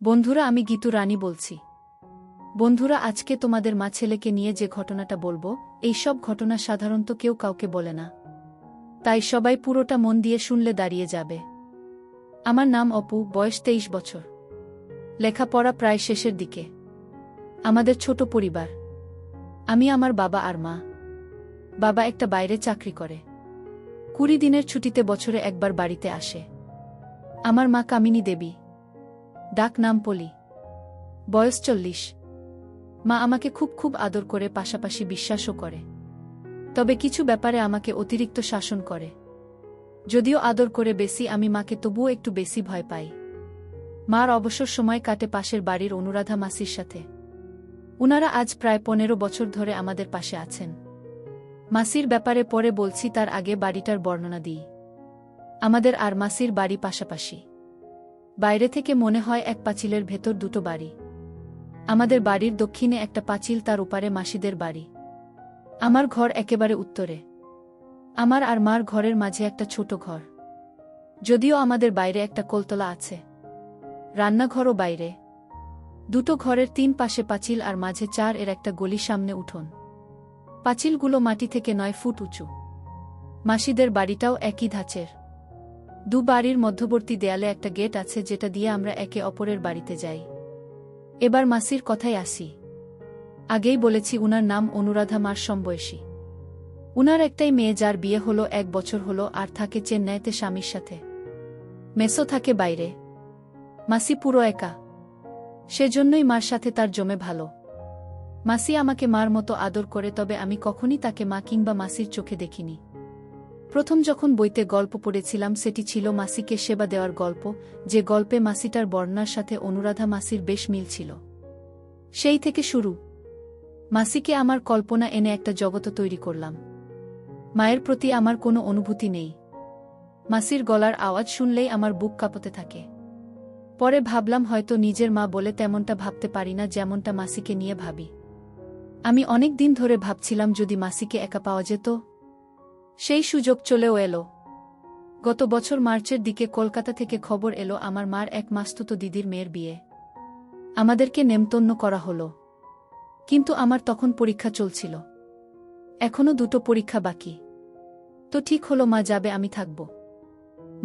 বন্ধুরা, আমি গীতু রানী বলছি। বন্ধুরা, আজকে তোমাদের মা ছেলেকে নিয়ে যে ঘটনাটা বলবো, এই সব ঘটনা সাধারণত কেউ কাউকে বলে না, তাই সবাই পুরোটা মন দিয়ে শুনলে দাঁড়িয়ে যাবে। আমার নাম অপু, বয়স 23 বছর। লেখাপড়া প্রায় শেষের দিকে। আমাদের ছোট পরিবার, আমি, আমার বাবা আর মা। বাবা একটা বাইরে চাকরি করে, 20 দিনের ছুটিতে বছরে একবার বাড়িতে আসে। আমার মা কামিনী দেবী, ডাক নাম পলি, বয়স 40। মা আমাকে খুব খুব আদর করে, পাশাপাশি বিশ্বাসও করে, তবে কিছু ব্যাপারে আমাকে অতিরিক্ত শাসন করে। যদিও আদর করে বেশি আমি মাকে, তবুও একটু বেশি ভয় পাই। মার অবসর সময় কাটে পাশের বাড়ির অনুরাধা মাসির সাথে। উনারা আজ প্রায় 15 বছর ধরে আমাদের পাশে আছেন। মাসির ব্যাপারে পরে বলছি, তার আগে বাড়িটার বর্ণনা দিই। আমাদের আর মাসির বাড়ি পাশাপাশি। বাইরে থেকে মনে হয় এক পাঁচিলের ভেতর দুটো বাড়ি। আমাদের বাড়ির দক্ষিণে একটা পাঁচিল, তার ওপারে মাসিদের বাড়ি। আমার ঘর একেবারে উত্তরে। আমার আর মার ঘরের মাঝে একটা ছোট ঘর, যদিও আমাদের বাইরে একটা কোলতলা আছে। রান্নাঘরও বাইরে। দুটো ঘরের 3 পাশে পাঁচিল আর মাঝে 4 এর একটা গলি, সামনে উঠোন। পাঁচিলগুলো মাটি থেকে 9 ফুট উঁচু। মাসিদের বাড়িটাও একই ধাঁচের। দু বাড়ির মধ্যবর্তী দেয়ালে একটা গেট আছে, যেটা দিয়ে আমরা একে অপরের বাড়িতে যাই। এবার মাসির কথাই আসি। আগেই বলেছি, উনার নাম অনুরাধা, মার সমবয়সী। উনার একটাই মেয়ে, যার বিয়ে হলো 1 বছর হলো, আর থাকে চেন্নাইতে স্বামীর সাথে। মেসো থাকে বাইরে। মাসি পুরো একা, সেজন্যই মার সাথে তার জমে ভালো। মাসি আমাকে মার মতো আদর করে, তবে আমি কখনই তাকে মা কিংবা মাসির চোখে দেখিনি। প্রথম যখন বইতে গল্প পড়েছিলাম, সেটি ছিল মাসিকে সেবা দেওয়ার গল্প, যে গল্পে মাসিটার বর্ণনার সাথে অনুরাধা মাসির বেশ মিল ছিল। সেই থেকে শুরু। মাসিকে আমার কল্পনা এনে একটা জগৎ তৈরি করলাম। মায়ের প্রতি আমার কোনো অনুভূতি নেই। মাসির গলার আওয়াজ শুনলেই আমার বুক কাঁপতে থাকে। পরে ভাবলাম, হয়তো নিজের মা বলে তেমনটা ভাবতে পারি না, যেমনটা মাসিকে নিয়ে ভাবি। আমি অনেক দিন ধরে ভাবছিলাম, যদি মাসিকে একা পাওয়া যেত। সেই সুযোগ চলেও এলো। গত বছর মার্চের দিকে কলকাতা থেকে খবর এলো, আমার মার এক মাসতুতো দিদির মেয়ের বিয়ে। আমাদেরকে নেমন্তন্ন করা হলো, কিন্তু আমার তখন পরীক্ষা চলছিল। এখনো 2টো পরীক্ষা বাকি। তো ঠিক হলো, মা যাবে, আমি থাকব।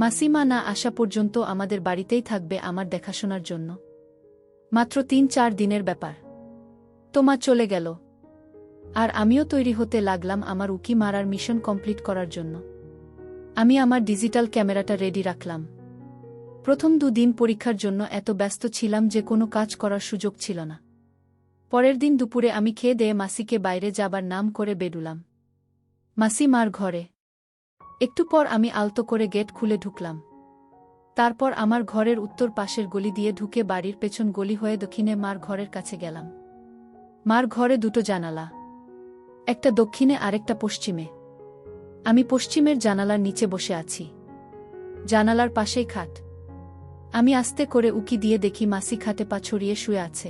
মাসিমা না আসা পর্যন্ত আমাদের বাড়িতেই থাকবে আমার দেখাশোনার জন্য। মাত্র 3-4 দিনের ব্যাপার। তো মা চলে গেল, আর আমিও তৈরি হতে লাগলাম আমার উকি মারার মিশন কমপ্লিট করার জন্য। আমি আমার ডিজিটাল ক্যামেরাটা রেডি রাখলাম। প্রথম 2 দিন পরীক্ষার জন্য এত ব্যস্ত ছিলাম যে কোনো কাজ করার সুযোগ ছিল না। পরের দিন দুপুরে আমি খেয়ে দিয়ে মাসিকে বাইরে যাবার নাম করে বেরুলাম। মাসি মার ঘরে। একটু পর আমি আলতো করে গেট খুলে ঢুকলাম। তারপর আমার ঘরের উত্তর পাশের গলি দিয়ে ঢুকে বাড়ির পেছন গলি হয়ে দক্ষিণে মার ঘরের কাছে গেলাম। মার ঘরে 2টো জানালা, একটা দক্ষিণে আরেকটা পশ্চিমে। আমি পশ্চিমের জানালার নিচে বসে আছি। জানালার পাশেই খাট। আমি আস্তে করে উকি দিয়ে দেখি মাসি খাটে পা ছড়িয়ে শুয়ে আছে।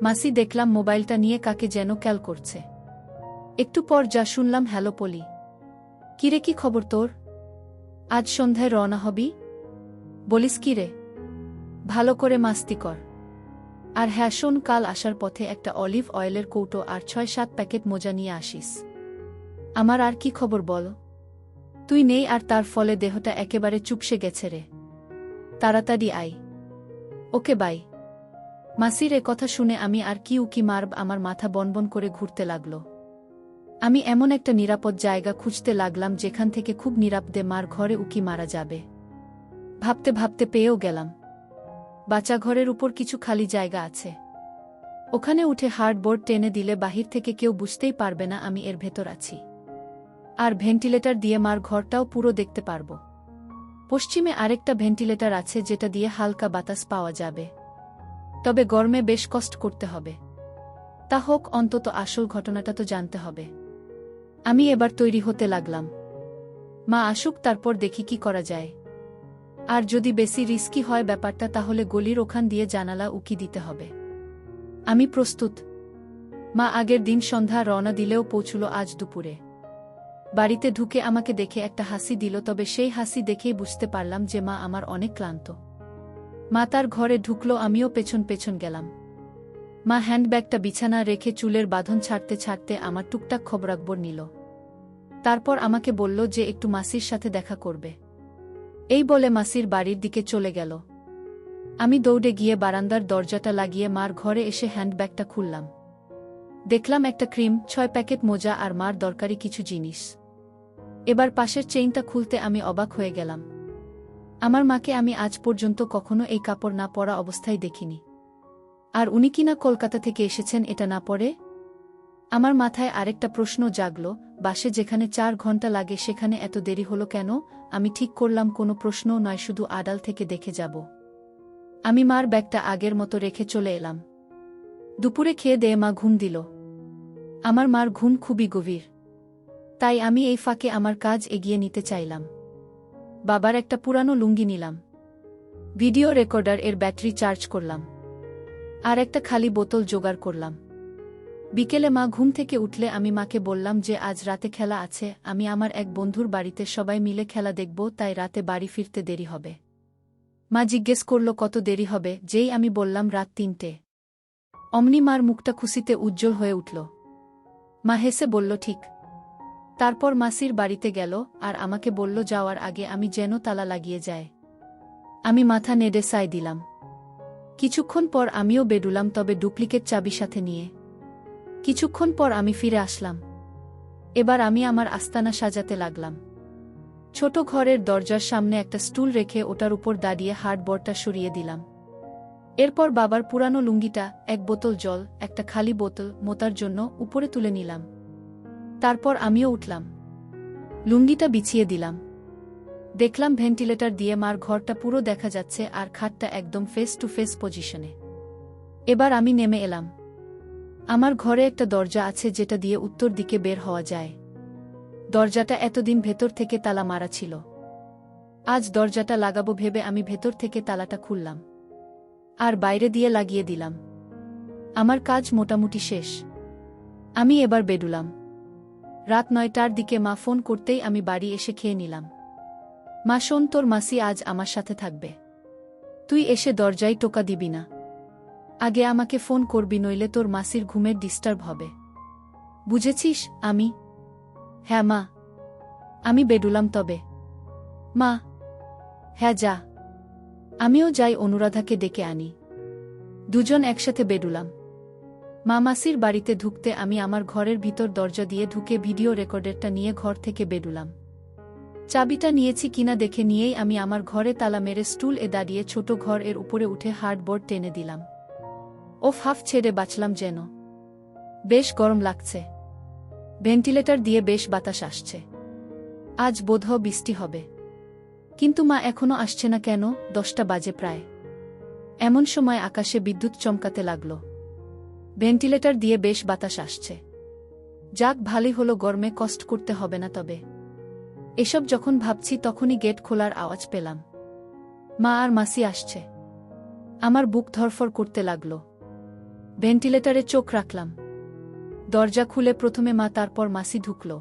মাসি দেখলাম মোবাইলটা নিয়ে কাকে যেন ক্যাল করছে। একটু পর যা শুনলাম, হ্যালো পলি, কিরে, কি খবর তোর? আজ সন্ধ্যায় রওনা হবি? বলিস কি রে, ভালো করে মাস্তি কর। আর হ্যাঁ শোন, কাল আসার পথে একটা অলিভ অয়েলের কৌটো আর 6-7 প্যাকেট মোজা নিয়ে আসিস। আমার আর কি খবর বল? তুই নেই, আর তার ফলে দেহটা একেবারে চুপসে গেছে রে। তাড়াতাড়ি আয়। ওকে, বাই। মাসির এ কথা শুনে আমি আর কি উকি মারব, আমার মাথা বনবন করে ঘুরতে লাগল। আমি এমন একটা নিরাপদ জায়গা খুঁজতে লাগলাম, যেখান থেকে খুব নিরাপদে মার ঘরে উকি মারা যাবে। ভাবতে ভাবতে পেয়েও গেলাম। বাচ্চাঘরের উপর কিছু খালি জায়গা আছে। ওখানে উঠে হার্ডবোর্ড টেনে দিলে বাহির থেকে কেউ বুঝতেই পারবে না আমি এর ভেতর আছি। আর ভেন্টিলেটর দিয়ে মার ঘরটাও পুরো দেখতে পারব। পশ্চিমে আরেকটা ভেন্টিলেটর আছে, যেটা দিয়ে হালকা বাতাস পাওয়া যাবে, তবে গরমে বেশ কষ্ট করতে হবে। তা হোক, অন্তত আসল ঘটনাটা তো জানতে হবে। আমি এবার তৈরি হতে লাগলাম। মা আসুক, তারপর দেখি কি করা যায়। আর যদি বেশি রিস্কি হয় ব্যাপারটা, তাহলে গলির ওখান দিয়ে জানালা উকি দিতে হবে। আমি প্রস্তুত। মা আগের দিন সন্ধ্যা রওনা দিলেও পৌঁছল আজ দুপুরে। বাড়িতে ঢুকে আমাকে দেখে একটা হাসি দিল, তবে সেই হাসি দেখেই বুঝতে পারলাম যে মা আমার অনেক ক্লান্ত। মা তার ঘরে ঢুকলো, আমিও পেছন পেছন গেলাম। মা হ্যান্ডব্যাগটা বিছানা রেখে চুলের বাঁধন ছাড়তে ছাড়তে আমার টুকটাক খবরাখবর নিল। তারপর আমাকে বলল যে একটু মাসির সাথে দেখা করবে। এই বলে মাসির বাড়ির দিকে চলে গেল। আমি দৌড়ে গিয়ে বারান্দার দরজাটা লাগিয়ে মার ঘরে এসে হ্যান্ডব্যাগটা খুললাম। দেখলাম একটা ক্রিম, 6 প্যাকেট মোজা আর মার দরকারি কিছু জিনিস। এবার পাশের চেইনটা খুলতে আমি অবাক হয়ে গেলাম। আমার মাকে আমি আজ পর্যন্ত কখনো এই কাপড় না পরা অবস্থায় দেখিনি। আর উনি কিনা কলকাতা থেকে এসেছেন এটা না পরে? আমার মাথায় আরেকটা প্রশ্ন জাগল, বাসে যেখানে 4 ঘন্টা লাগে সেখানে এত দেরি হলো কেন? আমি ঠিক করলাম কোনো প্রশ্নও নয়, শুধু আড়াল থেকে দেখে যাব। আমি মার ব্যাগটা আগের মতো রেখে চলে এলাম। দুপুরে খেয়ে দেয়ে মা ঘুম দিল। আমার মার ঘুম খুবই গভীর, তাই আমি এই ফাঁকে আমার কাজ এগিয়ে নিতে চাইলাম। বাবার একটা পুরানো লুঙ্গি নিলাম, ভিডিও রেকর্ডার এর ব্যাটারি চার্জ করলাম, আর একটা খালি বোতল জোগাড় করলাম। বিকেলে মা ঘুম থেকে উঠলে আমি মাকে বললাম যে আজ রাতে খেলা আছে, আমি আমার এক বন্ধুর বাড়িতে সবাই মিলে খেলা দেখব, তাই রাতে বাড়ি ফিরতে দেরি হবে। মা জিজ্ঞেস করল কত দেরি হবে, যেই আমি বললাম রাত 3টে। অমনি মার মুখটা খুশিতে উজ্জ্বল হয়ে উঠল। মা হেসে বলল ঠিক। তারপর মাসির বাড়িতে গেল আর আমাকে বলল যাওয়ার আগে আমি যেন তালা লাগিয়ে যায়। আমি মাথা নেড়ে সায় দিলাম। কিছুক্ষণ পর আমিও বেডুলাম, তবে ডুপ্লিকেট চাবি সাথে নিয়ে। কিছুক্ষণ পর আমি ফিরে আসলাম। এবার আমি আমার আস্তানা সাজাতে লাগলাম। ছোট ঘরের দরজার সামনে একটা স্টুল রেখে ওটার উপর দাঁড়িয়ে হার্ডবোর্ডটা সরিয়ে দিলাম। এরপর বাবার পুরানো লুঙ্গিটা, এক বোতল জল, একটা খালি বোতল মোতার জন্য উপরে তুলে নিলাম। তারপর আমিও উঠলাম, লুঙ্গিটা বিছিয়ে দিলাম। দেখলাম ভেন্টিলেটর দিয়ে মার ঘরটা পুরো দেখা যাচ্ছে আর খাটটা একদম ফেস টু ফেস পজিশনে। এবার আমি নেমে এলাম। আমার ঘরে একটা দরজা আছে যেটা দিয়ে উত্তর দিকে বের হওয়া যায়। দরজাটা এতদিন ভেতর থেকে তালা মারা ছিল। আজ দরজাটা লাগাবো ভেবে আমি ভেতর থেকে তালাটা খুললাম আর বাইরে দিয়ে লাগিয়ে দিলাম। আমার কাজ মোটামুটি শেষ। আমি এবার বেডুলাম। রাত 9টার দিকে মা ফোন করতেই আমি বাড়ি এসে খেয়ে নিলাম। মা শোন, তোর মাসি আজ আমার সাথে থাকবে। তুই এসে দরজায় টোকা দিবি না। আগে আমাকে ফোন করবি, নইলে তোর মাসির ঘুমের ডিস্টার্ব হবে। বুঝেছিস? আমি হ্যাঁ মা। আমি বেডুলাম তবে। মা হ্যাঁ যা। আমিও যাই, অনুরাধাকে ডেকে আনি। দুজন একসাথে বেডুলাম। মা মাসির বাড়িতে ঢুকতে আমি আমার ঘরের ভিতর দরজা দিয়ে ঢুকে ভিডিও রেকর্ডারটা নিয়ে ঘর থেকে বেডুলাম। চাবিটা নিয়েছি কিনা দেখে নিয়েই আমি আমার ঘরে তালা মেরে স্টুল এ দাঁড়িয়ে ছোট ঘর এর উপরে উঠে হার্ডবোর্ড টেনে দিলাম। ওফ, হাফ ছেড়ে বাঁচলাম যেন। বেশ গরম লাগছে। ভেন্টিলেটর দিয়ে বেশ বাতাস আসছে। আজ বোধহয় বৃষ্টি হবে। কিন্তু মা এখনো আসছে না কেন? 10টা বাজে প্রায়। এমন সময় আকাশে বিদ্যুৎ চমকাতে লাগল। ভেন্টিলেটর দিয়ে বেশ বাতাস আসছে। যাক, ভালোই হলো, গরমে কষ্ট করতে হবে না। তবে এসব যখন ভাবছি তখনই গেট খোলার আওয়াজ পেলাম। মা আর মাসি আসছে। আমার বুক ধরফর করতে লাগল। ভেন্টিলেটরে চোখ রাখলাম। দরজা খুলে প্রথমে মা, তারপর মাসি ঢুকল।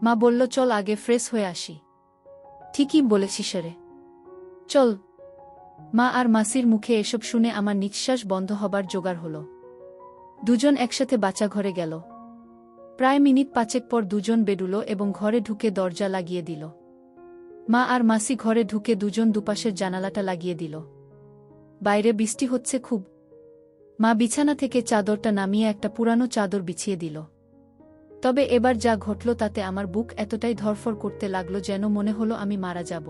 মা বলল চল আগে ফ্রেশ হয়ে আসি। ঠিকই বলেছিস রে, চল। মা আর মাসির মুখে এসব শুনে আমার নিঃশ্বাস বন্ধ হবার জোগাড় হল। দুজন একসাথে বাচ্চা ঘরে গেল। প্রায় মিনিট 5 পর দুজন বেডুলো এবং ঘরে ঢুকে দরজা লাগিয়ে দিল। মা আর মাসি ঘরে ঢুকে দুজন দুপাশের জানালাটা লাগিয়ে দিল। বাইরে বৃষ্টি হচ্ছে খুব। মা বিছানা থেকে চাদরটা নামিয়ে একটা পুরানো চাদর বিছিয়ে দিল। তবে এবার যা ঘটল তাতে আমার বুক এতটাই ধরফর করতে লাগল যেন মনে হলো আমি মারা যাব।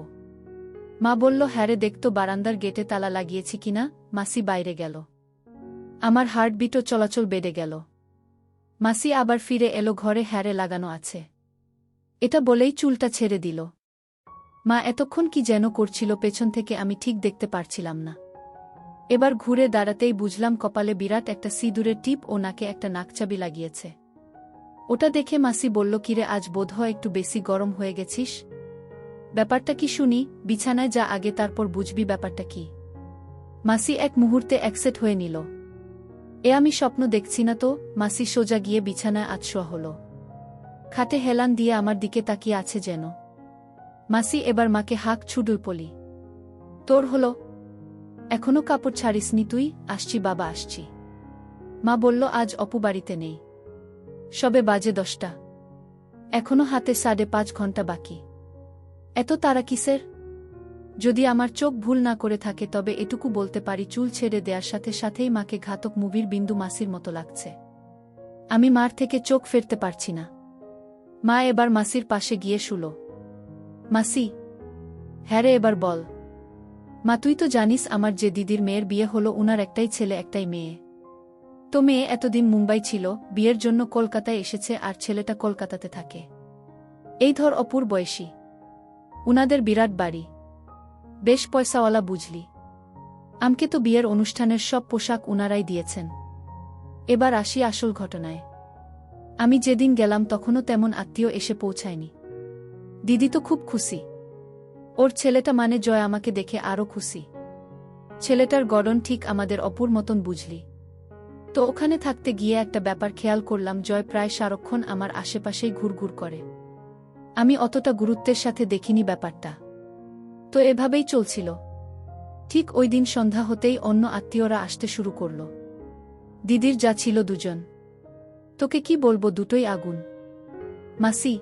মা বলল, হ্যাঁ রে, দেখতো বারান্দার গেটে তালা লাগিয়েছি কিনা। মাসি বাইরে গেল। আমার হার্টবিটও চলাচল বেড়ে গেল। মাসি আবার ফিরে এলো ঘরে, হ্যারে লাগানো আছে। এটা বলেই চুলটা ছেড়ে দিল। মা এতক্ষণ কি যেন করছিল পেছন থেকে, আমি ঠিক দেখতে পারছিলাম না। এবার ঘুরে দাঁড়াতেই বুঝলাম কপালে বিরাট একটা সিঁদুরের টিপ ও নাকে একটা নাকচাবি লাগিয়েছে। ওটা দেখে মাসি বলল, কিরে, আজ বোধহয় একটু বেশি গরম হয়ে গেছিস। ব্যাপারটা কি শুনি? বিছানায় যা আগে, তারপর বুঝবি ব্যাপারটা কি। মাসি এক মুহূর্তে অ্যাকসেপ্ট হয়ে নিল। এ আমি স্বপ্ন দেখছি না তো? মাসি সোজা গিয়ে বিছানায় আতশোয়া হল। খাটে হেলান দিয়ে আমার দিকে তাকিয়ে আছে যেন। মাসি এবার মাকে হাঁক ছুডুল পলি। তোর হলো? এখনো কাপড় ছাড়িসনি তুই? আসছি বাবা, আসছি। মা বলল, আজ অপু বাড়িতে নেই। সবে বাজে 10টা, এখনো হাতে 5.5 ঘন্টা বাকি। এত তাড়া কিসের? যদি আমার চোখ ভুল না করে থাকে তবে এটুকু বলতে পারি, চুল ছেড়ে দেওয়ার সাথে সাথেই মাকে ঘাতক মুভির বিন্দু মাসির মতো লাগছে। আমি মার থেকে চোখ ফেরতে পারছি না। মা এবার মাসির পাশে গিয়ে শুল। মাসি। হ্যাঁ রে, এবার বল। মা, তুই তো জানিস আমার যে দিদির মেয়ের বিয়ে হলো, উনার একটাই ছেলে একটাই মেয়ে। তো মেয়ে এতদিন মুম্বাই ছিল, বিয়ের জন্য কলকাতায় এসেছে, আর ছেলেটা কলকাতাতে থাকে। এই ধর অপুর বয়সী। উনাদের বিরাট বাড়ি, বেশ পয়সাওয়ালা বুঝলি। আমকে তো বিয়ের অনুষ্ঠানের সব পোশাক উনারাই দিয়েছেন। এবার আসি আসল ঘটনায়। আমি যেদিন গেলাম তখনও তেমন আত্মীয় এসে পৌঁছায়নি। দিদি তো খুব খুশি। ওর ছেলেটা মানে জয় আমাকে দেখে আরও খুশি। ছেলেটার গড়ন ঠিক আমাদের অপুর মতন বুঝলি। তো ওখানে থাকতে গিয়ে একটা ব্যাপার খেয়াল করলাম, জয় প্রায় সারাক্ষণ আমার আশেপাশেই ঘুরঘুর করে। আমি অতটা গুরুত্বের সাথে দেখিনি ব্যাপারটা। তো এভাবেই চলছিল। ঠিক ওই দিন সন্ধ্যা হতেই অন্য আত্মীয়রা আসতে শুরু করল। দিদির যা ছিল 2 জন। তোকে কি বলবো, দুটোই আগুন। মাসি।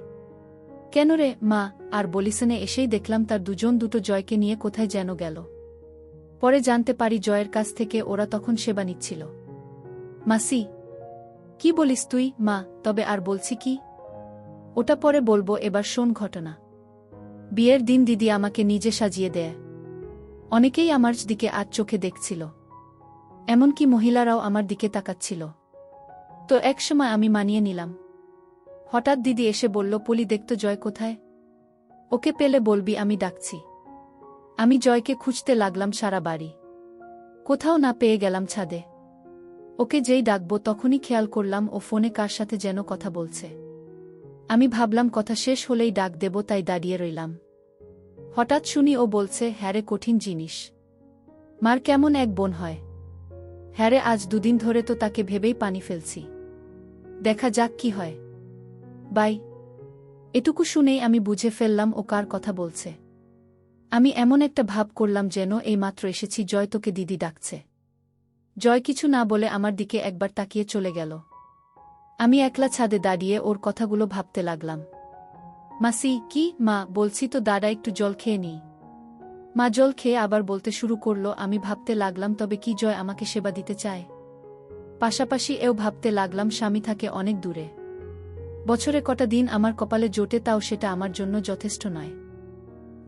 কেন রে? মা। আর বলিসনে এসেই দেখলাম তার 2 জন দুটো জয়কে নিয়ে কোথায় যেন গেল। পরে জানতে পারি জয়ের কাছ থেকে ওরা তখন সেবা নিচ্ছিল। মাসি। কি বলিস তুই? মা, তবে আর বলছি কি? ওটা পরে বলবো, এবার শোন ঘটনা। বিয়ের দিন দিদি আমাকে নিজে সাজিয়ে দেয়। অনেকেই আমার দিকে আজ চোখে দেখছিল, এমনকি মহিলারাও আমার দিকে তাকাচ্ছিল। তো একসময় আমি মানিয়ে নিলাম। হঠাৎ দিদি এসে বলল, পলি দেখতো জয় কোথায়? ওকে পেলে বলবি আমি ডাকছি। আমি জয়কে খুঁজতে লাগলাম সারা বাড়ি, কোথাও না পেয়ে গেলাম ছাদে। ওকে যেই ডাকবো তখনই খেয়াল করলাম ও ফোনে কার সাথে যেন কথা বলছে। আমি ভাবলাম কথা শেষ হলেই ডাক দেব, তাই দাঁড়িয়ে রইলাম। হঠাৎ শুনি ও বলছে, হ্যারে কঠিন জিনিস। মার কেমন এক বোন হয়। হ্যারে আজ 2 দিন ধরে তো তাকে ভেবেই পানি ফেলছি। দেখা যাক কি হয়। বাই। এটুকু শুনেই আমি বুঝে ফেললাম ও কার কথা বলছে। আমি এমন একটা ভাব করলাম যেন এইমাত্র এসেছি, জয় তোকে দিদি ডাকছে। জয় কিছু না বলে আমার দিকে একবার তাকিয়ে চলে গেল। আমি একলা ছাদে দাঁড়িয়ে ওর কথাগুলো ভাবতে লাগলাম। মাসি। কি? মা, বলছি তো দাদা একটু জল খেয়ে নিই। মা জল খেয়ে আবার বলতে শুরু করল। আমি ভাবতে লাগলাম, তবে কি জয় আমাকে সেবা দিতে চায়? পাশাপাশি এও ভাবতে লাগলাম, স্বামী থাকে অনেক দূরে, বছরে কটা দিন আমার কপালে জোটে, তাও সেটা আমার জন্য যথেষ্ট নয়।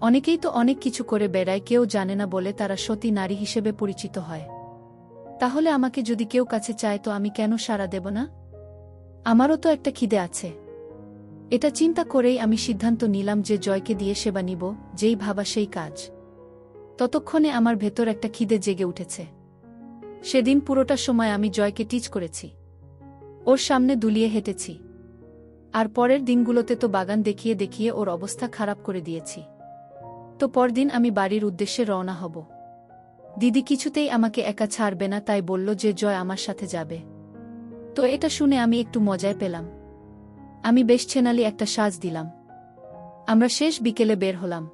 অনেকেই তো অনেক কিছু করে বেড়ায়, কেউ জানে না বলে তারা সতী নারী হিসেবে পরিচিত হয়। তাহলে আমাকে যদি কেউ কাছে চায় তো আমি কেন সাড়া দেব না? আমারও তো একটা খিদে আছে। এটা চিন্তা করেই আমি সিদ্ধান্ত নিলাম যে জয়কে দিয়ে সেবা নিব, যেই ভাবা সেই কাজ। ততক্ষণে আমার ভেতর একটা খিদে জেগে উঠেছে। সেদিন পুরোটা সময় আমি জয়কে টিচ করেছি, ওর সামনে দুলিয়ে হেঁটেছি। আর পরের দিনগুলোতে তো বাগান দেখিয়ে দেখিয়ে ওর অবস্থা খারাপ করে দিয়েছি। তো পরদিন আমি বাড়ির উদ্দেশ্যে রওনা হব। দিদি কিছুতেই আমাকে একা ছাড়বে না, তাই বলল যে জয় আমার সাথে যাবে। তো এটা শুনে আমি একটু মজায় পেলাম। আমি বেশ ছেনালি একটা সাজ দিলাম। আমরা শেষ বিকেলে বের হলাম।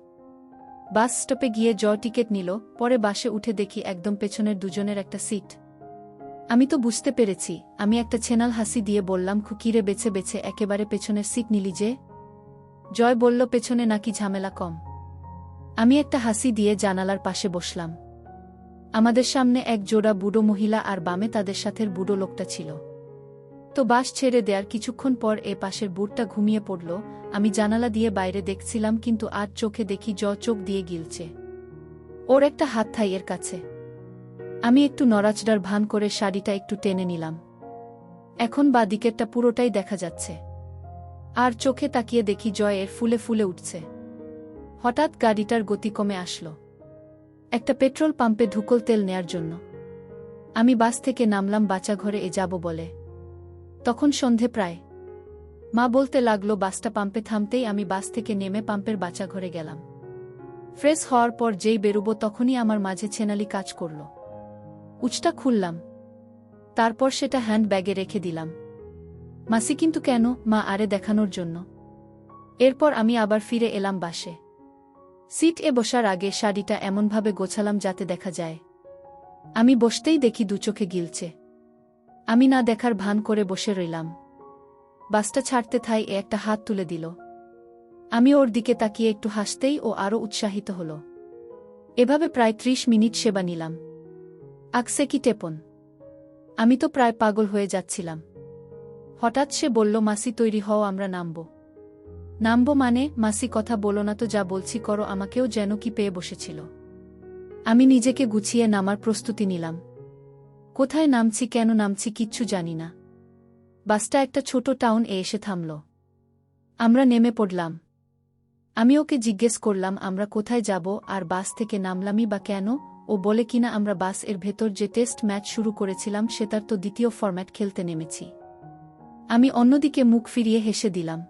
বাস স্টপে গিয়ে জয় টিকিট নিল। পরে বাসে উঠে দেখি একদম পেছনের 2 জনের একটা সিট। আমি তো বুঝতে পেরেছি। আমি একটা ছেনাল হাসি দিয়ে বললাম, খুকিরে বেছে বেছে একেবারে পেছনের সিট নিলি যে? জয় বলল, পেছনে নাকি ঝামেলা কম। আমি একটা হাসি দিয়ে জানালার পাশে বসলাম। আমাদের সামনে এক জোড়া বুড়ো মহিলা আর বামে তাদের সাথের বুড়ো লোকটা ছিল। তো বাস ছেড়ে দেওয়ার কিছুক্ষণ পর এ পাশের বুড়টা ঘুমিয়ে পড়ল। আমি জানালা দিয়ে বাইরে দেখছিলাম, কিন্তু আজ চোখে দেখি জয় চোখ দিয়ে গিলছে। ওর একটা হাত থাই এর কাছে। আমি একটু নড়াচড়ার ভান করে শাড়িটা একটু টেনে নিলাম। এখন বাঁ দিকেরটা পুরোটাই দেখা যাচ্ছে। আর চোখে তাকিয়ে দেখি জয় এর ফুলে ফুলে উঠছে। হঠাৎ গাড়িটার গতি কমে আসলো একটা পেট্রোল পাম্পে ধুকল তেল নেয়ার জন্য। আমি বাস থেকে নামলাম বাচ্চাঘরে যাব বলে। তখন সন্ধে প্রায়। মা বলতে লাগলো বাসটা পাম্পে থামতেই আমি বাস থেকে নেমে পাম্পের বাচ্চাঘরে গেলাম। ফ্রেশ হওয়ার পর যেই বেরুবো তখনই আমার মাঝে ছেনালি কাজ করল। উচটা খুললাম, তারপর সেটা হ্যান্ড ব্যাগে রেখে দিলাম। মাসি। কিন্তু কেন? মা। আরে দেখানোর জন্য। এরপর আমি আবার ফিরে এলাম বাসে। সিট এ বসার আগে শাড়িটা এমনভাবে গোছালাম যাতে দেখা যায় আমি বসতেই দেখি দু চোখে গিলছে। আমি না দেখার ভান করে বসে রইলাম। বাসটা ছাড়তে থাই এ একটা হাত তুলে দিল। আমি ওর দিকে তাকিয়ে একটু হাসতেই ও আরও উৎসাহিত হল। এভাবে প্রায় ৩০ মিনিট সেবা নিলাম। আকসে কি টেপন! আমি তো প্রায় পাগল হয়ে যাচ্ছিলাম। হঠাৎ সে বলল, মাসি তৈরি হও, আমরা নামব। নামব মানে? মাসি কথা বলো না তো, যা বলছি করো। আমাকেও যেন কি পেয়ে বসেছিল। আমি নিজেকে গুছিয়ে নামার প্রস্তুতি নিলাম। কোথায় নামছি, কেন নামছি কিচ্ছু জানি না। বাসটা একটা ছোট টাউন এসে থামল। আমরা নেমে পড়লাম। আমি ওকে জিজ্ঞেস করলাম আমরা কোথায় যাব আর বাস থেকে নামলামই বা কেন। ও বলে কিনা আমরা বাস এর ভেতর যে টেস্ট ম্যাচ শুরু করেছিলাম সেটার তো দ্বিতীয় ফরম্যাট খেলতে নেমেছি। আমি অন্যদিকে মুখ ফিরিয়ে হেসে দিলাম।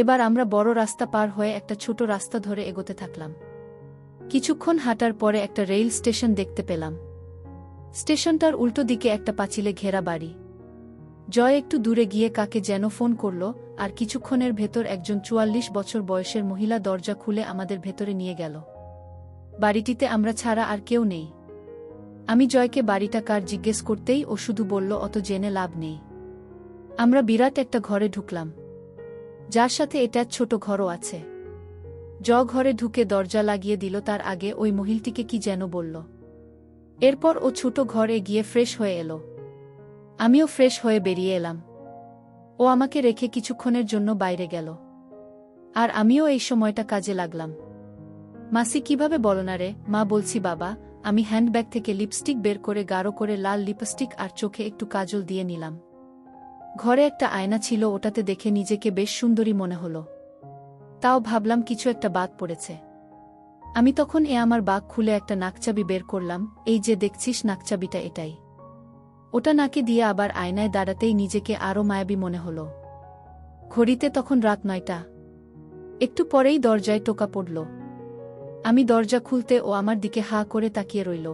এবার আমরা বড় রাস্তা পার হয়ে একটা ছোট রাস্তা ধরে এগোতে থাকলাম। কিছুক্ষণ হাঁটার পরে একটা রেল স্টেশন দেখতে পেলাম। স্টেশনটার উল্টো দিকে একটা পাঁচিলে ঘেরা বাড়ি। জয় একটু দূরে গিয়ে কাকে যেন ফোন করল, আর কিছুক্ষণের ভেতর একজন ৪৪ বছর বয়সের মহিলা দরজা খুলে আমাদের ভেতরে নিয়ে গেল। বাড়িটিতে আমরা ছাড়া আর কেউ নেই। আমি জয়কে বাড়িটা কার জিজ্ঞেস করতেই ও শুধু বলল, অত জেনে লাভ নেই। আমরা বিরাট একটা ঘরে ঢুকলাম, যার সাথে এটা ছোট ঘরও আছে। ঘরে ঢুকে দরজা লাগিয়ে দিল, তার আগে ওই মহিলাটিকে কি যেন বলল। এরপর ও ছোট ঘরে গিয়ে ফ্রেশ হয়ে এলো। আমিও ফ্রেশ হয়ে বেরিয়ে এলাম। ও আমাকে রেখে কিছুক্ষণের জন্য বাইরে গেল, আর আমিও এই সময়টা কাজে লাগলাম। মাসি কিভাবে বলো না রে? মা বলছি বাবা। আমি হ্যান্ডব্যাগ থেকে লিপস্টিক বের করে গাঢ় করে লাল লিপস্টিক আর চোখে একটু কাজল দিয়ে নিলাম। ঘরে একটা আয়না ছিল, ওটাতে দেখে নিজেকে বেশ সুন্দরী মনে হলো। তাও ভাবলাম কিছু একটা বাদ পড়েছে। আমি তখন আমার বাগ খুলে একটা নাকচাবি বের করলাম। এই যে দেখছিস নাকচাবিটা, এটাই। ওটা নাকে দিয়ে আবার আয়নায় দাঁড়াতেই নিজেকে আরও মায়াবী মনে হলো। ঘড়িতে তখন রাত ৯টা। একটু পরেই দরজায় টোকা পড়ল। আমি দরজা খুলতে ও আমার দিকে হা করে তাকিয়ে রইল।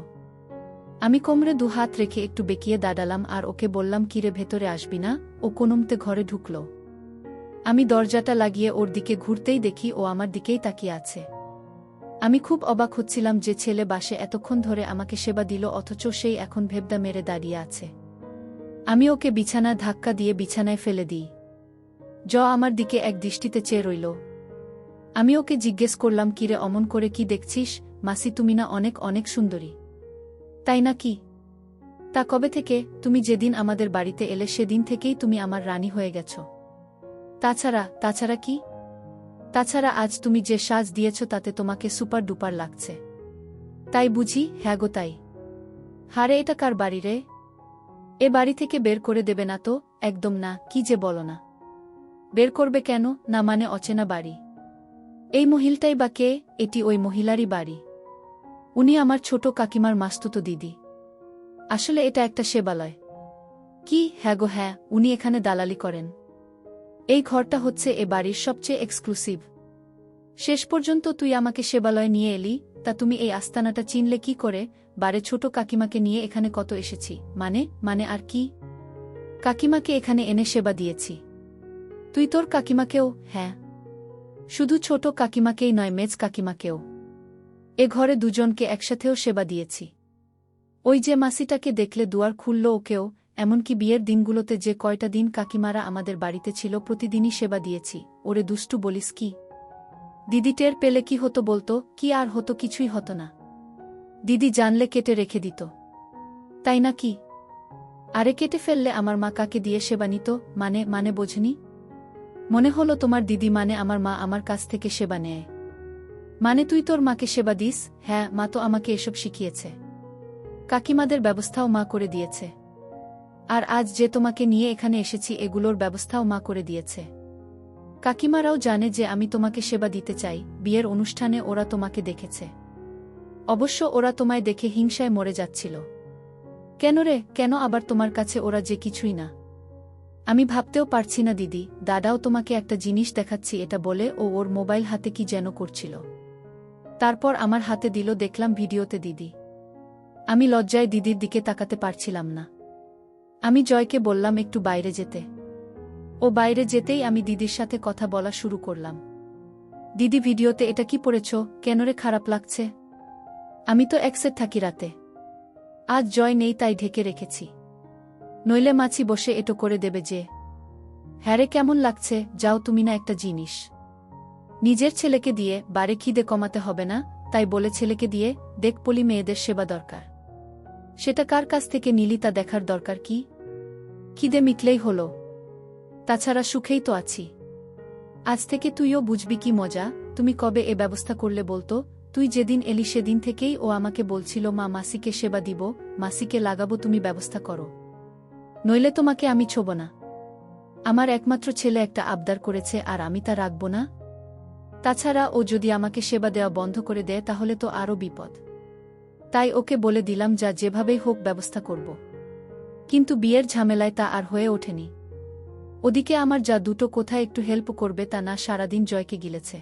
আমি কোমরে ২ হাত রেখে একটু বেঁকিয়ে দাঁড়ালাম আর ওকে বললাম, কিরে ভেতরে আসবি না? ও কোনোমতে ঘরে ঢুকল। আমি দরজাটা লাগিয়ে ওর দিকে ঘুরতেই দেখি ও আমার দিকেই তাকিয়ে আছে। আমি খুব অবাক হচ্ছিলাম যে ছেলে বাসে এতক্ষণ ধরে আমাকে সেবা দিল, অথচ সেই এখন ভেবদা মেরে দাঁড়িয়ে আছে। আমি ওকে বিছানা ধাক্কা দিয়ে বিছানায় ফেলে দিই। আমার দিকে এক দৃষ্টিতে চেয়ে রইল। আমি ওকে জিজ্ঞেস করলাম, কিরে অমন করে কি দেখছিস? মাসি তুমি না অনেক অনেক সুন্দরী, তাই না কি? তা কবে থেকে? তুমি যেদিন আমাদের বাড়িতে এলে সেদিন থেকেই তুমি আমার রানী হয়ে গেছ। তাছাড়া কি? তাছাড়া আজ তুমি যে সাজ দিয়েছ তাতে তোমাকে সুপার ডুপার লাগছে। তাই বুঝি? হ্যাঁ গো তাই। হারে এটা কার বাড়ি রে? এ বাড়ি থেকে বের করে দেবে না তো? একদম না। কি যে বলো না। বের করবে কেন? না মানে অচেনা বাড়ি। এই মহিলাটাই বা কে? এটি ওই মহিলারই বাড়ি। উনি আমার ছোট কাকিমার মাস্তুতো দিদি। আসলে এটা একটা সেবালয়। কি? হ্যাঁ গো হ্যাঁ, উনি এখানে দালালি করেন। এই ঘরটা হচ্ছে এ বাড়ির সবচেয়ে এক্সক্লুসিভ। শেষ পর্যন্ত তুই আমাকে সেবালয়ে নিয়ে এলি, তা তুমি এই আস্তানাটা চিনলে কি করে? বারে ছোট কাকিমাকে নিয়ে এখানে কত এসেছি। মানে আর কি? কাকিমাকে এখানে এনে সেবা দিয়েছি। তুই তোর কাকিমাকেও? হ্যাঁ, শুধু ছোট কাকিমাকেই নয়, মেজ কাকিমাকেও। এ ঘরে দুজনকে একসাথেও সেবা দিয়েছি। ওই যে মাসিটাকে দেখলে দুয়ার খুলল, ওকেও। এমনকি বিয়ের দিনগুলোতে যে কয়টা দিন কাকিমারা আমাদের বাড়িতে ছিল প্রতিদিনই সেবা দিয়েছি। ওরে দুষ্টু বলিস কি? দিদি টের পেলে কি হতো বলতো? কি আর হতো? কিছুই হতো না। দিদি জানলে কেটে রেখে দিত। তাই না কি? আরে কেটে ফেললে আমার মা কাকে দিয়ে সেবা নিত? মানে বোঝনি? মনে হলো তোমার দিদি মানে আমার মা আমার কাছ থেকে সেবা নেয়। মানে তুই তোর মাকে সেবা দিস? হ্যাঁ, মা তো আমাকে এসব শিখিয়েছে। কাকিমাদের ব্যবস্থাও মা করে দিয়েছে। আর আজ যে তোমাকে নিয়ে এখানে এসেছি এগুলোর ব্যবস্থাও মা করে দিয়েছে। কাকিমারাও জানে যে আমি তোমাকে সেবা দিতে চাই। বিয়ের অনুষ্ঠানে ওরা তোমাকে দেখেছে। অবশ্য ওরা তোমায় দেখে হিংসায় মরে যাচ্ছিল। কেন রে? কেন আবার? তোমার কাছে ওরা যে কিছুই না। আমি ভাবতেও পারছি না দিদি। দাদাও তোমাকে একটা জিনিস দেখাচ্ছি, এটা বলে ও ওর মোবাইল হাতে কি যেন করছিল। তারপর আমার হাতে দিল, দেখলাম ভিডিওতে দিদি। আমি লজ্জায় দিদির দিকে তাকাতে পারছিলাম না। আমি জয়কে বললাম একটু বাইরে যেতে। ও বাইরে যেতেই আমি দিদির সাথে কথা বলা শুরু করলাম। দিদি ভিডিওতে এটা কি পড়েছ? কেন রে, খারাপ লাগছে? আমি তো এক্সে থাকি রাতে। আজ জয় নেই তাই ঢেকে রেখেছি। নইলে মাছি বসে এটো করে দেবে যে। হ্যারে কেমন লাগছে, যাও তুমি না একটা জিনিস। নিজের ছেলেকে দিয়ে বারে খিদে কমাতে হবে না, তাই বলে ছেলেকে দিয়ে দেখ পলি মেয়েদের সেবা দরকার। সেটা কার কাছ থেকে নিলি তা দেখার দরকার কি? খিদে মিটলেই হলো। তাছাড়া সুখেই তো আছি। আজ থেকে তুইও বুঝবি কি মজা। তুমি কবে এ ব্যবস্থা করলে বলতো? তুই যেদিন এলি সেদিন থেকেই ও আমাকে বলছিল মা মাসিকে সেবা দিব, মাসিকে লাগাবো, তুমি ব্যবস্থা করো, নইলে তোমাকে আমি ছোব না। আমার একমাত্র ছেলে একটা আবদার করেছে আর আমি তা রাখব না? তাছাড়া ও যদি আমাকে সেবা দেওয়া বন্ধ করে দেয় তাহলে তো আরও বিপদ। তাই ওকে বলে দিলাম যা যেভাবেই হোক ব্যবস্থা করব। কিন্তু বিয়ের ঝামেলায় তা আর হয়ে ওঠেনি। ওদিকে আমার যা দুটো কোথায় একটু হেল্প করবে তা না, সারাদিন জয়কে গিলেছে।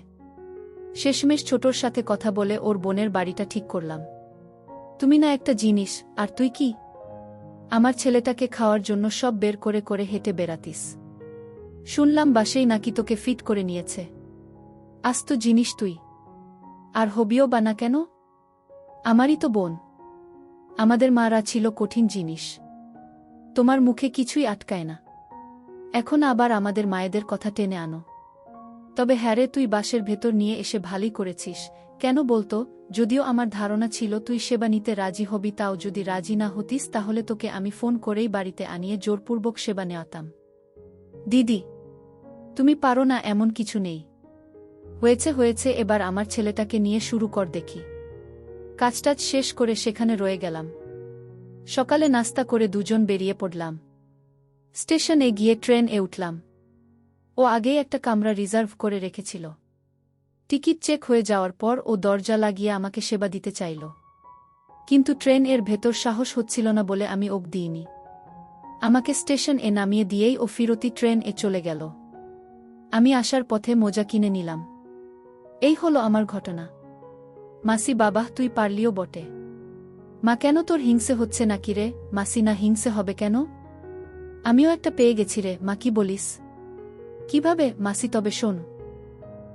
শেষমেশ ছোটর সাথে কথা বলে ওর বোনের বাড়িটা ঠিক করলাম। তুমি না একটা জিনিস, আর তুই কি? আমার ছেলেটাকে খাওয়ার জন্য সব বের করে করে হেঁটে বেড়াতিস। শুনলাম বাসেই নাকি তোকে ফিট করে নিয়েছে। আস্ত জিনিস তুই। আর হবিও বা না কেন? আমারই তো বোন। আমাদের মারা ছিল কঠিন জিনিস। তোমার মুখে কিছুই আটকায় না। এখন আবার আমাদের মায়েদের কথা টেনে আনো। তবে হ্যারে, তুই বাসের ভেতর নিয়ে এসে ভালোই করেছিস। কেন বলতো? যদিও আমার ধারণা ছিল তুই সেবা নিতে রাজি হবি, তাও যদি রাজি না হতিস তাহলে তোকে আমি ফোন করেই বাড়িতে আনিয়ে জোরপূর্বক সেবা নেওয়াতাম। দিদি, তুমি পারো না এমন কিছু নেই। হয়েছে হয়েছে, এবার আমার ছেলেটাকে নিয়ে শুরু কর দেখি। কাজটাজ শেষ করে সেখানে রয়ে গেলাম। সকালে নাস্তা করে দুজন বেরিয়ে পড়লাম। স্টেশনে গিয়ে ট্রেন এ উঠলাম। ও আগেই একটা কামরা রিজার্ভ করে রেখেছিল। টিকিট চেক হয়ে যাওয়ার পর ও দরজা লাগিয়ে আমাকে সেবা দিতে চাইল, কিন্তু ট্রেন এর ভেতর সাহস হচ্ছিল না বলে আমি ওকে দিইনি। আমাকে স্টেশন এ নামিয়ে দিয়েই ও ফিরতি ট্রেন এ চলে গেল। আমি আসার পথে মোজা কিনে নিলাম। এই হলো আমার ঘটনা। মাসি, বাবা তুই পারলিও বটে। মা, কেন তোর হিংসে হচ্ছে নাকি রে? মাসি, না হিংসে হবে কেন? আমিও একটা পেয়ে গেছি রে। মা, কি বলিস? কিভাবে? মাসি, তবে শোন,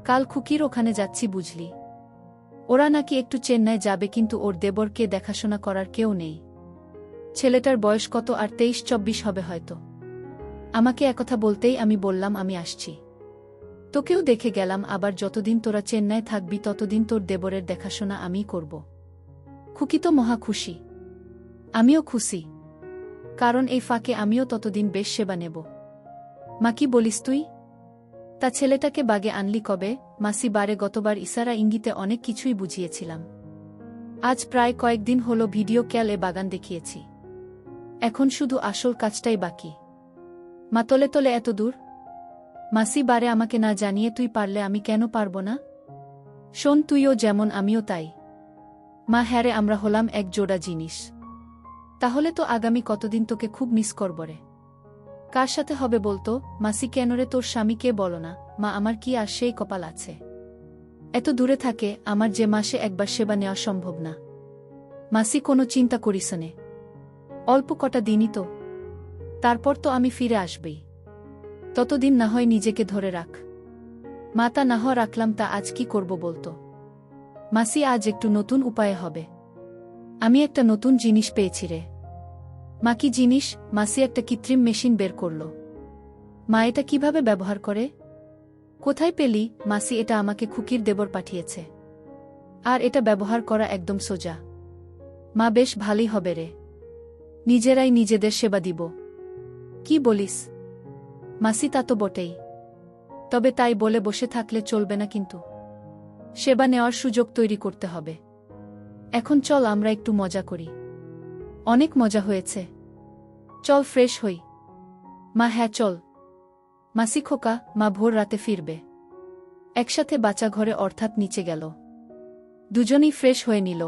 কাল খুকির ওখানে যাচ্ছি বুঝলি। ওরা নাকি একটু চেন্নাই যাবে, কিন্তু ওর দেবরকে দেখাশোনা করার কেউ নেই। ছেলেটার বয়স কত আর 23-24 হবে হয়তো। আমাকে একথা বলতেই আমি বললাম আমি আসছি। তোকেও দেখে গেলাম, আবার যতদিন তোরা চেন্নাই থাকবি ততদিন তোর দেবরের দেখাশোনা আমিই করব। খুকি তো মহা খুশি। আমিও খুশি, কারণ এই ফাঁকে আমিও ততদিন বেশ সেবা নেব। মা, কি বলিস তুই? তা ছেলেটাকে বাগে আনলি কবে? মাসি, বারে গতবার ইশারা ইঙ্গিতে অনেক কিছুই বুঝিয়েছিলাম। আজ প্রায় কয়েকদিন হলো ভিডিও কলে বাগান দেখিয়েছি। এখন শুধু আসল কাজটাই বাকি। মা, তলে তলে এত দূর? মাসি, বারে আমাকে না জানিয়ে তুই পারলে আমি কেন পারব না? শোন, তুইও যেমন আমিও তাই। মা, হ্যারে, আমরা হলাম এক জোড়া জিনিস। তাহলে তো আগামী কতদিন তোকে খুব মিস করব রে। কার সাথে হবে বলতো? মাসি, কেন রে, তোর স্বামীকে বলো না। মা, আমার কি আর সেই কপাল আছে? এত দূরে থাকে, আমার যে মাসে একবার সেবা নেওয়া সম্ভব না। মাসি, কোনো চিন্তা করিস নে, অল্প কটা দিনই তো, তারপর তো আমি ফিরে আসবেই। ততদিন না হয় নিজেকে ধরে রাখ। মা, তা না হয় রাখলাম, তা আজ কি করব বলতো? মাসি, আজ একটু নতুন উপায়ে হবে। আমি একটা নতুন জিনিস পেয়েছি রে। মা, কি জিনিস? মাসি একটা কৃত্রিম মেশিন বের করল। মা, এটা কিভাবে ব্যবহার করে? কোথায় পেলি? মাসি, এটা আমাকে খুকির দেবর পাঠিয়েছে। আর এটা ব্যবহার করা একদম সোজা। মা, বেশ ভালোই হবে রে। নিজেরাই নিজেদের সেবা দিব। কি বলিস? মাসি, তা তো বটেই। তবে তাই বলে বসে থাকলে চলবে না, কিন্তু সেবা নেওয়ার সুযোগ তৈরি করতে হবে। এখন চল আমরা একটু মজা করি। অনেক মজা হয়েছে, চল ফ্রেশ হই। মা, হ্যাঁ চল। মাসি, খোকা, মা ভোর রাতে ফিরবে। একসাথে বাচ্চা ঘরে অর্থাৎ নিচে গেল। দুজনেই ফ্রেশ হয়ে নিল।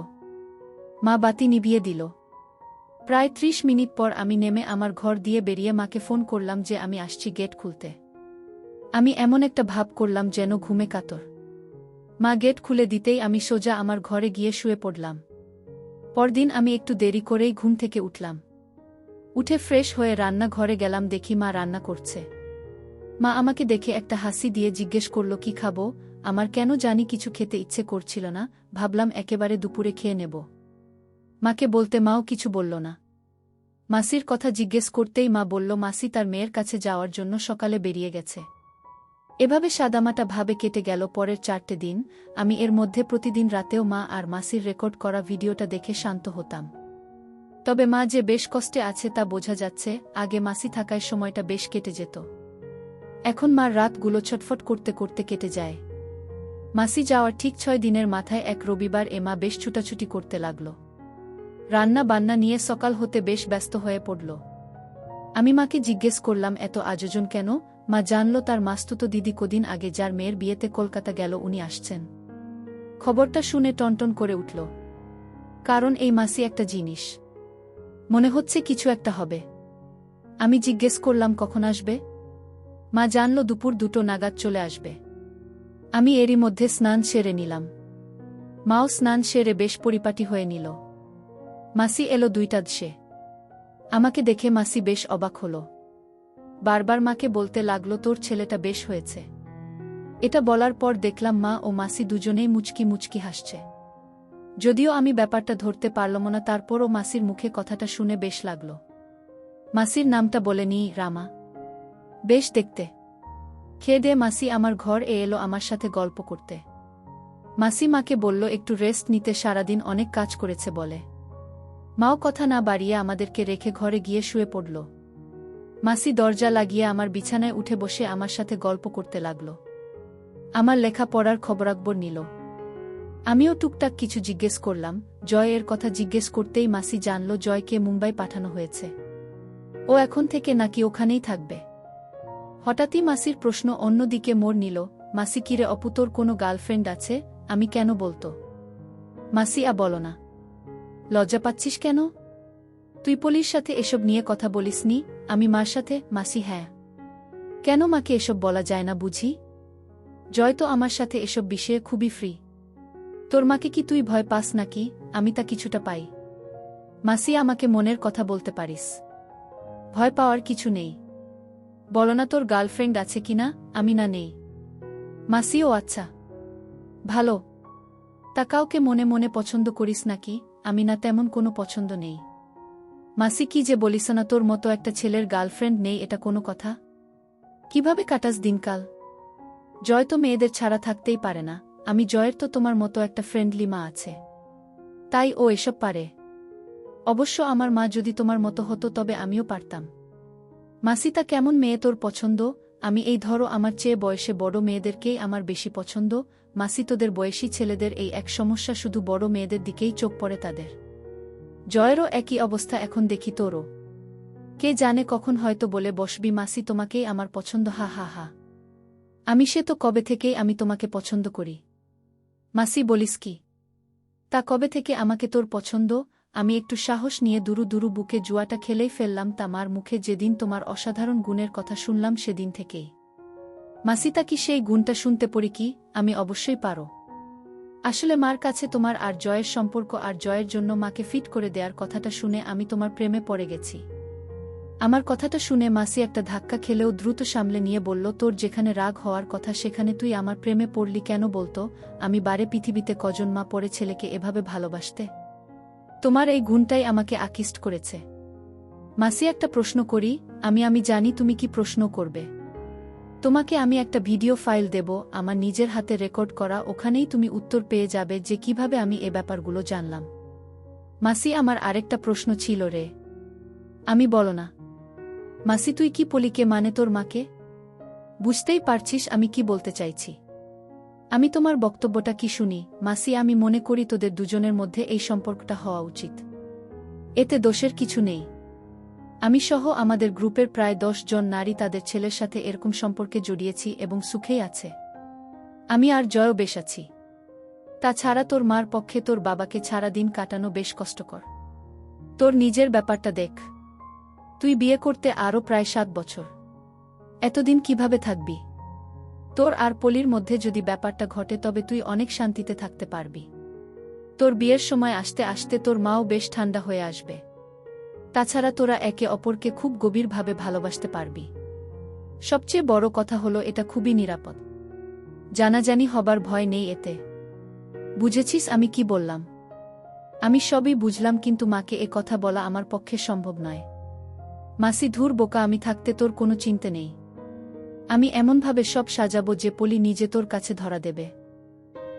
মা বাতি নিভিয়ে দিল। প্রায় 30 মিনিট পর আমি নেমে আমার ঘর দিয়ে বেরিয়ে মাকে ফোন করলাম যে আমি আসছি গেট খুলতে। আমি এমন একটা ভাব করলাম যেন ঘুমে কাতর। মা গেট খুলে দিতেই আমি সোজা আমার ঘরে গিয়ে শুয়ে পড়লাম। পরদিন আমি একটু দেরি করেই ঘুম থেকে উঠলাম। উঠে ফ্রেশ হয়ে রান্না ঘরে গেলাম, দেখি মা রান্না করছে। মা আমাকে দেখে একটা হাসি দিয়ে জিজ্ঞেস করল কি খাবো। আমার কেন জানি কিছু খেতে ইচ্ছে করছিল না, ভাবলাম একেবারে দুপুরে খেয়ে নেব। মাকে বলতে মাও কিছু বলল না। মাসির কথা জিজ্ঞেস করতেই মা বলল মাসি তার মেয়ের কাছে যাওয়ার জন্য সকালে বেরিয়ে গেছে। এভাবে সাদামাটা ভাবে কেটে গেল পরের 4টে দিন। আমি এর মধ্যে প্রতিদিন রাতেও মা আর মাসির রেকর্ড করা ভিডিওটা দেখে শান্ত হতাম। তবে মা যে বেশ কষ্টে আছে তা বোঝা যাচ্ছে। আগে মাসি থাকায় সময়টা বেশ কেটে যেত, এখন মার রাতগুলো ছটফট করতে করতে কেটে যায়। মাসি যাওয়ার ঠিক 6 দিনের মাথায় এক রবিবার মা বেশ ছুটাছুটি করতে লাগল। রান্না বান্না নিয়ে সকাল হতে বেশ ব্যস্ত হয়ে পড়ল। আমি মাকে জিজ্ঞেস করলাম এত আয়োজন কেন? মা জানল তার মাস্তুতো দিদি কদিন আগে যার মেয়ের বিয়েতে কলকাতা গেল উনি আসছেন। খবরটা শুনে টনটন করে উঠল, কারণ এই মাসি একটা জিনিস, মনে হচ্ছে কিছু একটা হবে। আমি জিজ্ঞেস করলাম কখন আসবে? মা জানল দুপুর 2টো নাগাদ চলে আসবে। আমি এরই মধ্যে স্নান সেরে নিলাম। মাও স্নান সেরে বেশ পরিপাটি হয়ে নিল। মাসি এলো 2টা দেশে। আমাকে দেখে মাসি বেশ অবাক হল। বারবার মাকে বলতে লাগলো তোর ছেলেটা বেশ হয়েছে। এটা বলার পর দেখলাম মা ও মাসি দুজনেই মুচকি মুচকি হাসছে। যদিও আমি ব্যাপারটা ধরতে পারলাম না, তারপরও মাসির মুখে কথাটা শুনে বেশ লাগল। মাসির নামটা বলেনি, রামা। বেশ দেখতে। খেয়ে দিয়ে মাসি আমার ঘর এলো আমার সাথে গল্প করতে। মাসি মাকে বলল একটু রেস্ট নিতে, সারাদিন অনেক কাজ করেছে বলে। মাও কথা না বাড়িয়ে আমাদেরকে রেখে ঘরে গিয়ে শুয়ে পড়ল। মাসি দরজা লাগিয়ে আমার বিছানায় উঠে বসে আমার সাথে গল্প করতে লাগল। আমার লেখা পড়ার খবরাখবর নিল। আমিও টুকটাক কিছু জিজ্ঞেস করলাম। জয়ের কথা জিজ্ঞেস করতেই মাসি জানল জয়কে মুম্বাই পাঠানো হয়েছে। ও এখন থেকে নাকি ওখানেই থাকবে। হঠাৎই মাসির প্রশ্ন অন্যদিকে মোড় নিল, মাসি কিরে অপু তোর কোনো গার্লফ্রেন্ড আছে? আমি কেন বলতো? মাসি বলো না। লজ্জা পাচ্ছিস কেন? তুই পলির সাথে এসব নিয়ে কথা বলিসনি? আমি মার সাথে। মাসি হ্যাঁ। কেন মাকে এসব বলা যায় না বুঝি? জয় তো আমার সাথে এসব বিষয়ে খুবই ফ্রি। তোর মাকে কি তুই ভয় পাস নাকি? আমি তা কিছুটা পাই। মাসি আমাকে মনের কথা বলতে পারিস, ভয় পাওয়ার কিছু নেই। বলো না তোর গার্লফ্রেন্ড আছে কিনা? আমি না নেই। মাসি ও আচ্ছা, ভালো। তা কাউকে মনে মনে পছন্দ করিস নাকি? আমি না, তেমন কোনো পছন্দ নেই। মাসি কি যে বলিস না, তোর মতো একটা ছেলের গার্লফ্রেন্ড নেই এটা কোনো কথা? কিভাবে কাটাস দিনকাল? জয় তো মেয়েদের ছাড়া থাকতেই পারে না। আমি জয়ের তো তোমার মতো একটা ফ্রেন্ডলি মা আছে, তাই ও এসব পারে। অবশ্য আমার মা যদি তোমার মতো হতো তবে আমিও পারতাম। মাসি তা কেমন মেয়ে তোর পছন্দ? আমি এই ধরো আমার চেয়ে বয়সে বড় মেয়েদেরকেই আমার বেশি পছন্দ। মাসি তোদের বয়সী ছেলেদের এই এক সমস্যা, শুধু বড় মেয়েদের দিকেই চোখ পড়ে তাদের। জয়েরও একই অবস্থা এখন দেখি তোরও। কে জানে কখন হয়তো বলে বসবি মাসি তোমাকেই আমার পছন্দ। হা হা হা। আমি সে তো কবে থেকেই আমি তোমাকে পছন্দ করি। মাসি বলিস কি? তা কবে থেকে আমাকে তোর পছন্দ? আমি একটু সাহস নিয়ে দুরু দুরু বুকে জুয়াটা খেলেই ফেললাম তামার মুখে। যেদিন তোমার অসাধারণ গুণের কথা শুনলাম সেদিন থেকেই। মাসি তা কি সেই গুণটা শুনতে পড়ি কি? আমি অবশ্যই পারো। আসলে মার কাছে তোমার আর জয়ের সম্পর্ক আর জয়ের জন্য মাকে ফিট করে দেওয়ার কথাটা শুনে আমি তোমার প্রেমে পড়ে গেছি। আমার কথাটা শুনে মাসি একটা ধাক্কা খেলেও দ্রুত সামলে নিয়ে বলল, তোর যেখানে রাগ হওয়ার কথা সেখানে তুই আমার প্রেমে পড়লি কেন বলতো? আমি বারে পৃথিবীতে কজন মা পড়ে ছেলেকে এভাবে ভালোবাসতে? তোমার এই গুণটাই আমাকে আকৃষ্ট করেছে। মাসি একটা প্রশ্ন করি? আমি জানি তুমি কি প্রশ্ন করবে। তোমাকে আমি একটা ভিডিও ফাইল দেব আমার নিজের হাতে রেকর্ড করা, ওখানেই তুমি উত্তর পেয়ে যাবে যে কিভাবে আমি এ ব্যাপারগুলো জানলাম। মাসি আমার আরেকটা প্রশ্ন ছিল রে। আমি বলো না। মাসি তুই কি পলিকে মানে তোর মাকে? বুঝতেই পারছিস আমি কি বলতে চাইছি। আমি তোমার বক্তব্যটা কি শুনি। মাসি আমি মনে করি তোদের দুজনের মধ্যে এই সম্পর্কটা হওয়া উচিত। এতে দোষের কিছু নেই। আমি সহ আমাদের গ্রুপের প্রায় 10 জন নারী তাদের ছেলের সাথে এরকম সম্পর্কে জড়িয়েছি এবং সুখেই আছে। আমি আর জয়ও বেশ আছি। তাছাড়া তোর মার পক্ষে তোর বাবাকে ছাড়া দিন কাটানো বেশ কষ্টকর। তোর নিজের ব্যাপারটা দেখ। তুই বিয়ে করতে আরও প্রায় 7 বছর। এতদিন কিভাবে থাকবি? তোর আর পলির মধ্যে যদি ব্যাপারটা ঘটে তবে তুই অনেক শান্তিতে থাকতে পারবি। তোর বিয়ের সময় আসতে আসতে তোর মাও বেশ ঠান্ডা হয়ে আসবে। তাছাড়া তোরা একে অপরকে খুব গভীরভাবে ভালোবাসতে পারবি। সবচেয়ে বড় কথা হলো এটা খুবই নিরাপদ। জানাজানি হবার ভয় নেই এতে। বুঝেছিস আমি কি বললাম? আমি সবই বুঝলাম, কিন্তু মাকে এ কথা বলা আমার পক্ষে সম্ভব নয়। মাসি, ধুর বোকা, আমি থাকতে তোর কোনো চিন্তা নেই। আমি এমনভাবে সব সাজাবো যে পলি নিজে তোর কাছে ধরা দেবে।